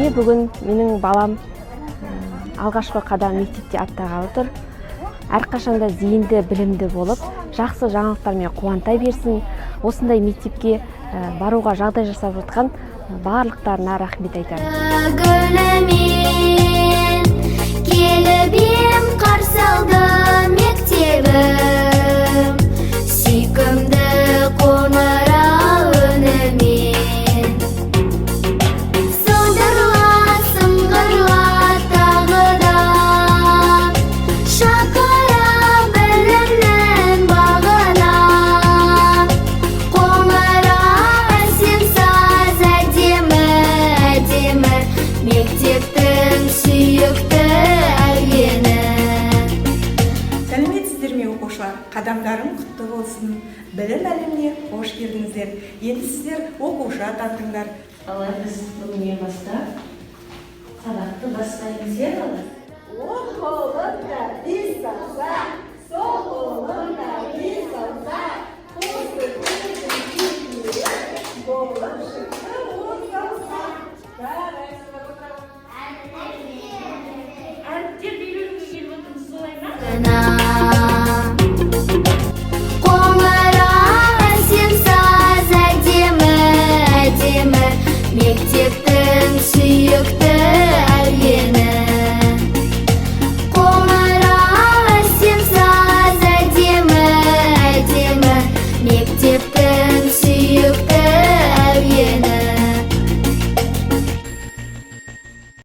міне бүгін менің балам алғашқы қадам мектепте аттағалы тұр. Әрқашанда зейінді, білімді болып, жақсы жаңалықтармен қуанта берсін. Осындай мектепке баруға жағдай жасап жатқан барлықтарына рахмет айтамын. Гүлімен келіп ем, қарсы алды мектебім, сүйкімді қоңырау үнімен. Сылдырла, сыңғырла тағы да, шақыра білімнің бағына. Қоңырау әсем саз, әдемі, әдемі, мектептің сүйікті әуені. Сәлеметсіздер ме оқушылар? Қадамдарың құтты болсын. Білім әлеміне қош келдіңіздер. Енді сіздер оқушы атандыңдар. Алла біз бүгіннен бастап сабақты бастаймыз, иә бала? Оң қолыңда бес саусақ, сол қолыңда бес саусақ, қос көзің